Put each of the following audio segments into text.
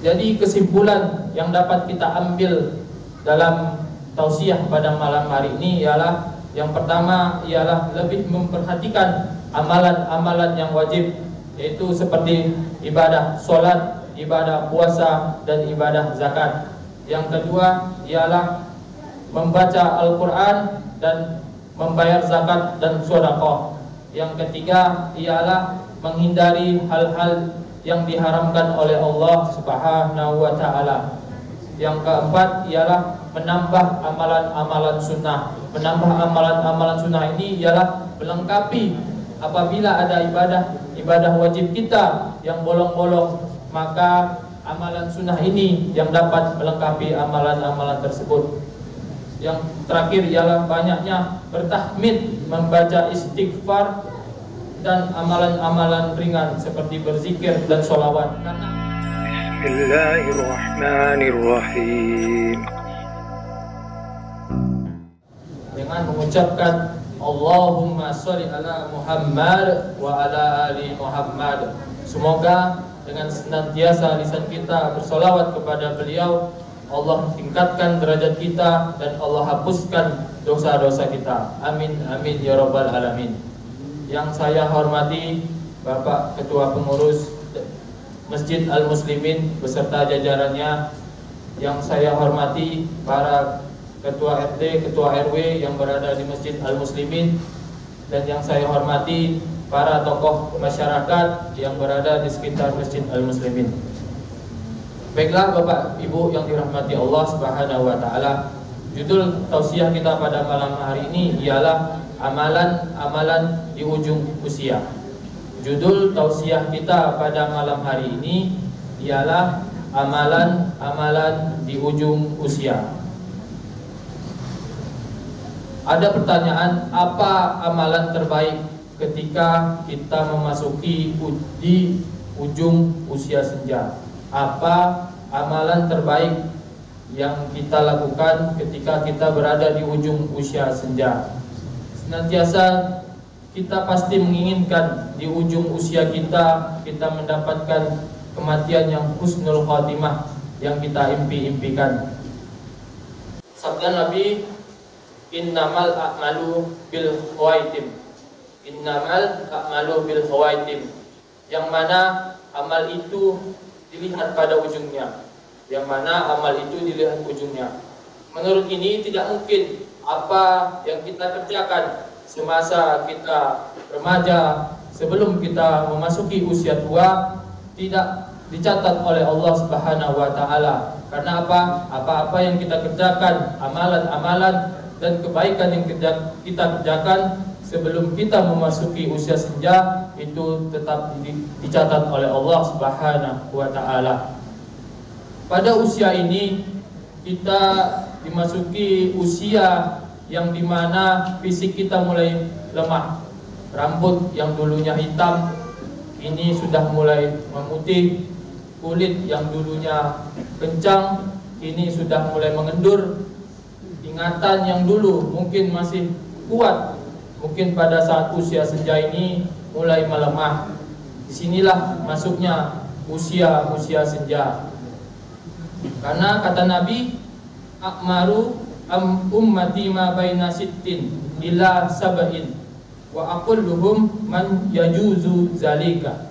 Jadi kesimpulan yang dapat kita ambil dalam tausiah pada malam hari ini ialah yang pertama ialah lebih memperhatikan amalan-amalan yang wajib, yaitu seperti ibadah sholat, ibadah puasa, dan ibadah zakat. Yang kedua ialah membaca Al-Quran dan membayar zakat dan sedekah. Yang ketiga ialah menghindari hal-hal yang diharamkan oleh Allah Subhanahu wa Ta'ala. Yang keempat ialah menambah amalan-amalan sunnah. Menambah amalan-amalan sunnah ini ialah melengkapi apabila ada ibadah wajib kita yang bolong-bolong, maka amalan sunnah ini yang dapat melengkapi amalan-amalan tersebut. Yang terakhir ialah banyaknya bertahmid, membaca istighfar, dan amalan-amalan ringan seperti berzikir dan sholawat. Bismillahirrahmanirrahim. Dengan mengucapkan Allahumma sholli ala Muhammad wa ala ali Muhammad. Semoga dengan senantiasa lisan kita bersolawat kepada beliau, Allah tingkatkan derajat kita dan Allah hapuskan dosa-dosa kita. Amin amin ya rabbal alamin. Yang saya hormati Bapak Ketua Pengurus Masjid Al-Muslimin beserta jajarannya, yang saya hormati para Ketua RT, Ketua RW yang berada di Masjid Al-Muslimin, dan yang saya hormati para tokoh masyarakat yang berada di sekitar Masjid Al-Muslimin. Baiklah Bapak Ibu yang dirahmati Allah Subhanahu wa Ta'ala, judul tausiah kita pada malam hari ini ialah amalan-amalan di ujung usia. Judul tausiah kita pada malam hari ini ialah amalan-amalan di ujung usia. Ada pertanyaan, apa amalan terbaik ketika kita memasuki di ujung usia senja? Apa amalan terbaik yang kita lakukan ketika kita berada di ujung usia senja? Senantiasa kita pasti menginginkan di ujung usia kita mendapatkan kematian yang husnul khatimah yang kita impi-impikan. Sabda Nabi, innamal a'malu bil khawaitim. Innamal a'malu bil khawaitim. Yang mana amal itu dilihat pada ujungnya. Yang mana amal itu dilihat ujungnya. Menurut ini tidak mungkin apa yang kita kerjakan semasa kita remaja, sebelum kita memasuki usia tua, tidak dicatat oleh Allah Subhanahu wa Ta'ala. Karena apa? Apa-apa yang kita kerjakan, amalan-amalan dan kebaikan yang kita kerjakan sebelum kita memasuki usia senja, itu tetap dicatat oleh Allah Subhanahu wa Ta'ala. Pada usia ini kita dimasuki usia yang dimana fisik kita mulai lemah. Rambut yang dulunya hitam ini sudah mulai memutih. Kulit yang dulunya kencang ini sudah mulai mengendur. Ingatan yang dulu mungkin masih kuat, mungkin pada saat usia senja ini mulai melemah. Disinilah masuknya usia senja. Karena kata Nabi, akmaru ummati ma baina sittin ila sab'in wa aqalluhum man yajuzu zalika.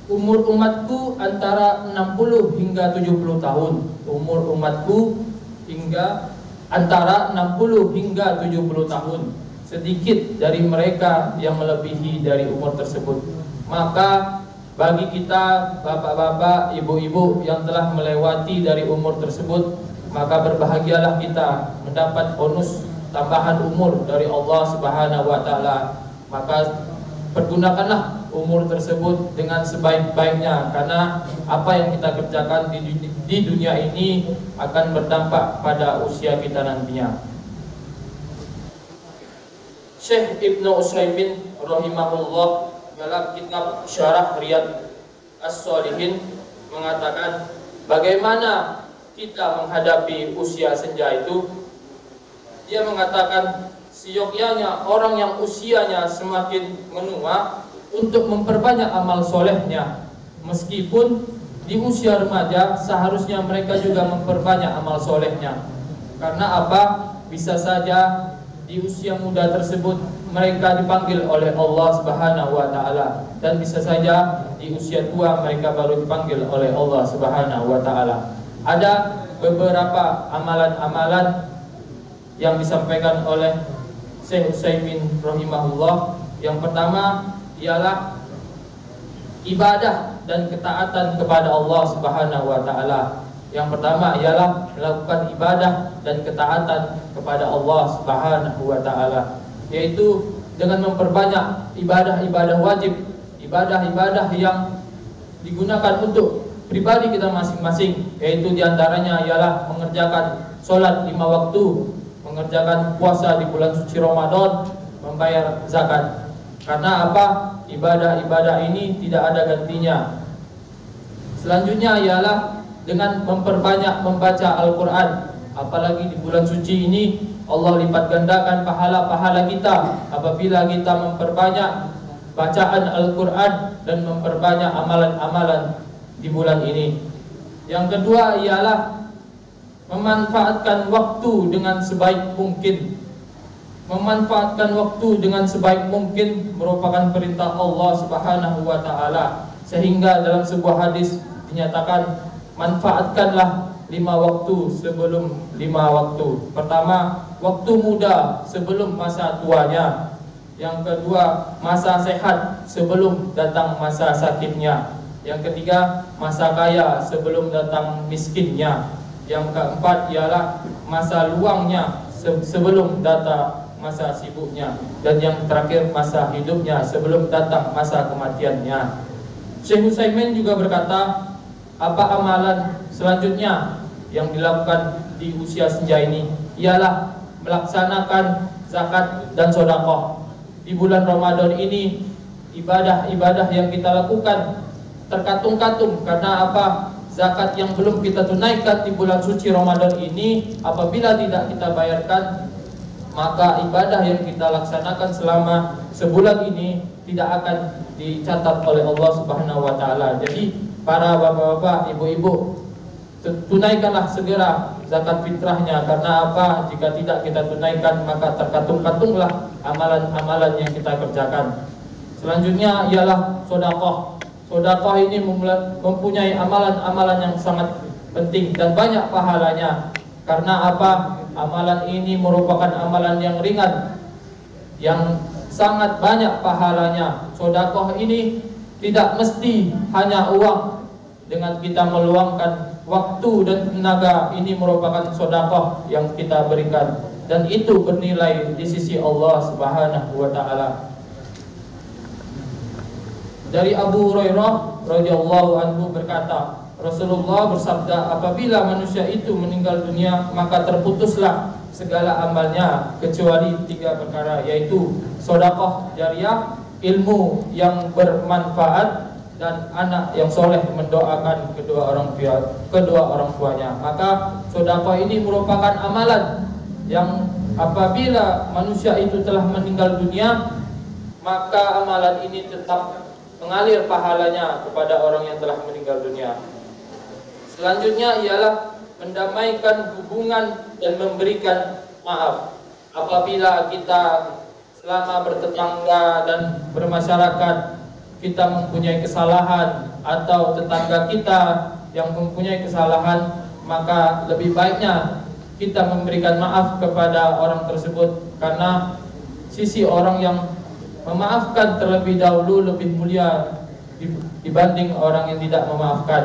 Umur umatku antara 60 hingga 70 tahun. Umur umatku hingga antara 60 hingga 70 tahun. Sedikit dari mereka yang melebihi dari umur tersebut. Maka bagi kita bapak-bapak, ibu-ibu yang telah melewati dari umur tersebut, maka berbahagialah kita mendapat bonus tambahan umur dari Allah Subhanahu wa Ta'ala. Maka pergunakanlah umur tersebut dengan sebaik-baiknya, karena apa yang kita kerjakan di dunia ini akan berdampak pada usia kita nantinya. Syekh Ibnu Utsaimin rahimahullah dalam kitab Syarah Riyadh As-Shalihin mengatakan, bagaimana kita menghadapi usia senja itu. Dia mengatakan, seyogyanya orang yang usianya semakin menua untuk memperbanyak amal solehnya, meskipun di usia remaja seharusnya mereka juga memperbanyak amal solehnya. Karena apa? Bisa saja di usia muda tersebut mereka dipanggil oleh Allah Subhanahu wa taala, dan bisa saja di usia tua mereka baru dipanggil oleh Allah Subhanahu wa taala. Ada beberapa amalan-amalan yang disampaikan oleh Syekh Utsaimin rahimahullah. Yang pertama ialah ibadah dan ketaatan kepada Allah Subhanahu wa taala. Yang pertama ialah melakukan ibadah dan ketaatan kepada Allah Subhanahu wa taala, yaitu dengan memperbanyak ibadah-ibadah wajib, ibadah-ibadah yang digunakan untuk pribadi kita masing-masing, yaitu diantaranya ialah mengerjakan sholat 5 waktu, mengerjakan puasa di bulan suci Ramadan, membayar zakat. Karena apa? Ibadah-ibadah ini tidak ada gantinya. Selanjutnya ialah dengan memperbanyak membaca Al-Quran. Apalagi di bulan suci ini Allah lipat gandakan pahala-pahala kita apabila kita memperbanyak bacaan Al-Quran dan memperbanyak amalan-amalan di bulan ini. Yang kedua ialah memanfaatkan waktu dengan sebaik mungkin. Memanfaatkan waktu dengan sebaik mungkin merupakan perintah Allah Subhanahu wa taala, sehingga dalam sebuah hadis dinyatakan, manfaatkanlah 5 waktu sebelum 5 waktu. Pertama, waktu muda sebelum masa tuanya. Yang kedua, masa sehat sebelum datang masa sakitnya. Yang ketiga, masa kaya sebelum datang miskinnya. Yang keempat ialah masa luangnya sebelum datang masa sibuknya. Dan yang terakhir, masa hidupnya sebelum datang masa kematiannya. Syekh Utsaimin juga berkata, apa amalan selanjutnya yang dilakukan di usia senja ini ialah melaksanakan zakat dan sedekah. Di bulan Ramadan ini ibadah-ibadah yang kita lakukan terkatung-katung. Karena apa? Zakat yang belum kita tunaikan di bulan suci Ramadan ini, apabila tidak kita bayarkan, maka ibadah yang kita laksanakan selama sebulan ini tidak akan dicatat oleh Allah Subhanahu wa taala. Jadi para bapak-bapak, ibu-ibu, tunaikanlah segera zakat fitrahnya. Karena apa? Jika tidak kita tunaikan, maka terkatung-katunglah amalan-amalan yang kita kerjakan. Selanjutnya ialah sedekah. Sedekah ini mempunyai amalan-amalan yang sangat penting dan banyak pahalanya. Karena apa? Amalan ini merupakan amalan yang ringan, yang sangat banyak pahalanya. Sedekah ini tidak mesti hanya uang. Dengan kita meluangkan waktu dan tenaga, ini merupakan sedekah yang kita berikan, dan itu bernilai di sisi Allah Subhanahu wa taala. Dari Abu Hurairah radhiyallahu anhu berkata, Rasulullah bersabda, apabila manusia itu meninggal dunia, maka terputuslah segala amalnya kecuali 3 perkara, yaitu sedekah jariyah, ilmu yang bermanfaat, dan anak yang soleh mendoakan kedua orang tuanya. Maka sedekah ini merupakan amalan yang apabila manusia itu telah meninggal dunia, maka amalan ini tetap mengalir pahalanya kepada orang yang telah meninggal dunia. Selanjutnya ialah mendamaikan hubungan dan memberikan maaf. Apabila kita selama bertetangga dan bermasyarakat kita mempunyai kesalahan, atau tetangga kita yang mempunyai kesalahan, maka lebih baiknya kita memberikan maaf kepada orang tersebut. Karena sisi orang yang memaafkan terlebih dahulu lebih mulia dibanding orang yang tidak memaafkan.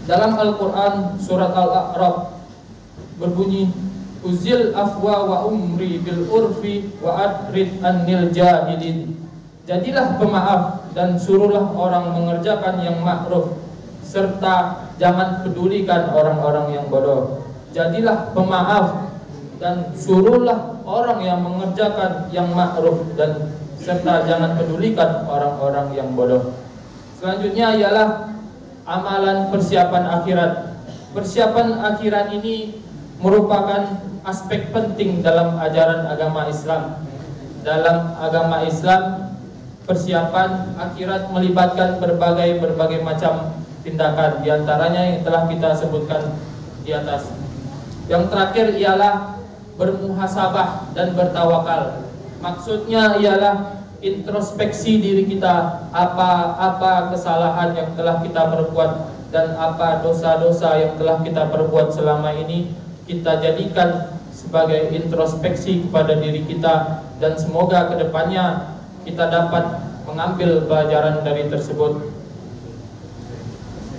Dalam Al-Quran surat Al-A'raf berbunyi, Uzil afwa wa umri bil urfi wa adrid anil jahilin. Jadilah pemaaf dan suruhlah orang mengerjakan yang ma'ruf, serta jangan pedulikan orang-orang yang bodoh. Jadilah pemaaf dan suruhlah orang yang mengerjakan yang ma'ruf, dan serta jangan pedulikan orang-orang yang bodoh. Selanjutnya ialah amalan persiapan akhirat. Persiapan akhirat ini merupakan aspek penting dalam ajaran agama Islam. Dalam agama Islam, persiapan akhirat melibatkan berbagai macam tindakan, diantaranya yang telah kita sebutkan di atas. Yang terakhir ialah bermuhasabah dan bertawakal. Maksudnya ialah introspeksi diri kita, apa kesalahan yang telah kita perbuat dan apa dosa-dosa yang telah kita perbuat selama ini, kita jadikan sebagai introspeksi kepada diri kita, dan semoga kedepannya kita dapat mengambil pelajaran dari tersebut.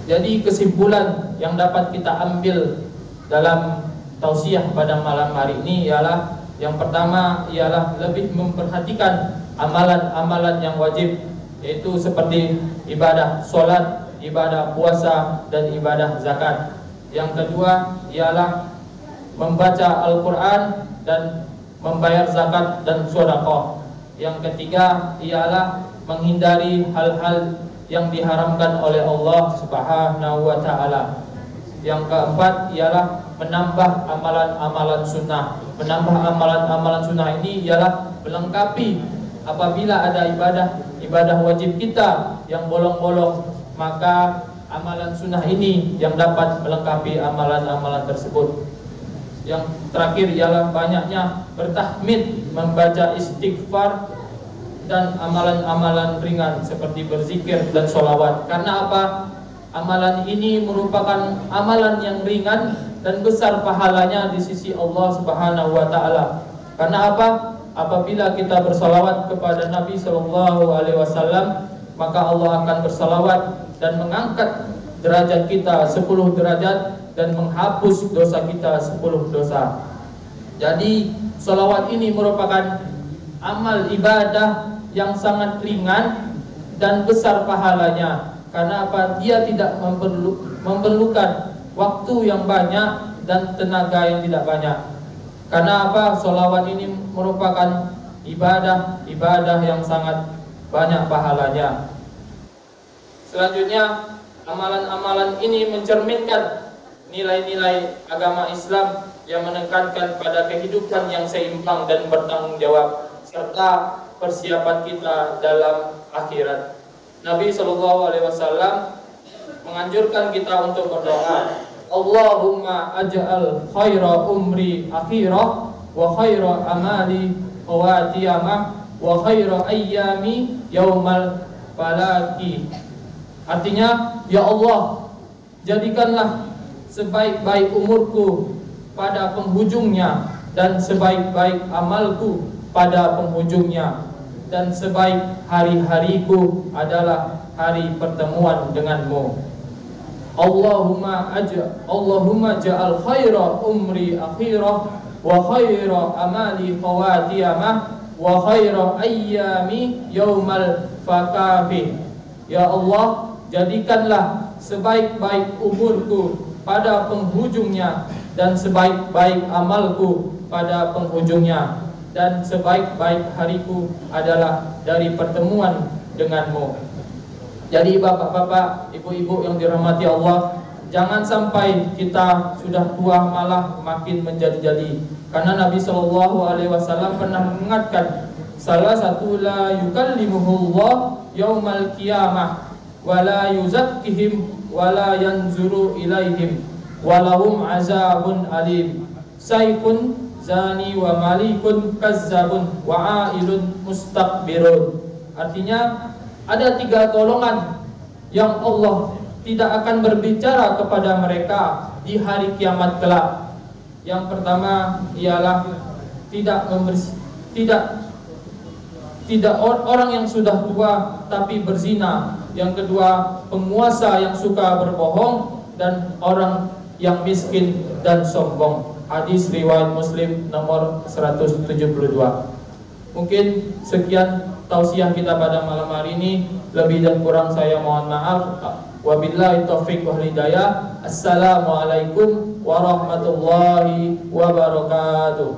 Jadi kesimpulan yang dapat kita ambil dalam tausiah pada malam hari ini ialah, yang pertama ialah lebih memperhatikan amalan-amalan yang wajib, yaitu seperti ibadah sholat, ibadah puasa, dan ibadah zakat. Yang kedua ialah membaca Al-Quran dan membayar zakat dan sedekah. Yang ketiga ialah menghindari hal-hal yang diharamkan oleh Allah Subhanahu wa Ta'ala. Yang keempat ialah menambah amalan-amalan sunnah. Menambah amalan-amalan sunnah ini ialah melengkapi apabila ada ibadah wajib kita yang bolong-bolong, maka amalan sunnah ini yang dapat melengkapi amalan-amalan tersebut. Yang terakhir ialah banyaknya bertahmid, membaca istighfar, dan amalan-amalan ringan seperti berzikir dan sholawat. Karena apa? Amalan ini merupakan amalan yang ringan dan besar pahalanya di sisi Allah Subhanahu wa Ta'ala. Karena apa? Apabila kita bersalawat kepada Nabi Sallallahu Alaihi Wasallam, maka Allah akan bersalawat dan mengangkat derajat kita 10 derajat dan menghapus dosa kita 10 dosa. Jadi salawat ini merupakan amal ibadah yang sangat ringan dan besar pahalanya. Karena apa? Dia tidak memerlukan waktu yang banyak dan tenaga yang tidak banyak. Karena apa? Sholawat ini merupakan ibadah yang sangat banyak pahalanya. Selanjutnya, amalan-amalan ini mencerminkan nilai-nilai agama Islam yang menekankan pada kehidupan yang seimbang dan bertanggung jawab, serta persiapan kita dalam akhirat. Nabi SAW menganjurkan kita untuk berdoa, Allahumma aj'al khaira umri akhirah wa khaira amali khawatiyamah wa khaira ayyami yaumal falaki. Artinya, ya Allah, jadikanlah sebaik-baik umurku pada penghujungnya, dan sebaik-baik amalku pada penghujungnya, dan sebaik hari-hariku adalah hari pertemuan denganmu. Allahumma ja'al khaira umri akhirah wa khaira amali khawatiyamah wa khaira ayyami yaumal fakafi. Ya Allah, jadikanlah sebaik-baik umurku pada penghujungnya, dan sebaik-baik amalku pada penghujungnya, dan sebaik-baik hariku adalah dari pertemuan denganmu. Jadi bapak-bapak, ibu-ibu yang dirahmati Allah, jangan sampai kita sudah tua malah makin menjadi-jadi. Karena Nabi SAW pernah mengingatkan, salah satu la yukallimuhullah yaumal qiyamah wa la yuzakkihim wa la yanzuru ilaihim wa lahum azabun alim. Saifun zani wa malikun kazzabun wa ailun mustakbirun. Artinya, ada 3 golongan yang Allah tidak akan berbicara kepada mereka di hari kiamat kelak. Yang pertama ialah tidak orang yang sudah tua tapi berzina. Yang kedua, penguasa yang suka berbohong, dan orang yang miskin dan sombong. Hadis riwayat Muslim nomor 172. Mungkin sekian tausiah kita pada malam hari ini. Lebih dan kurang saya mohon maaf. Wabillahi taufiq wal hidayah. Assalamualaikum warahmatullahi wabarakatuh.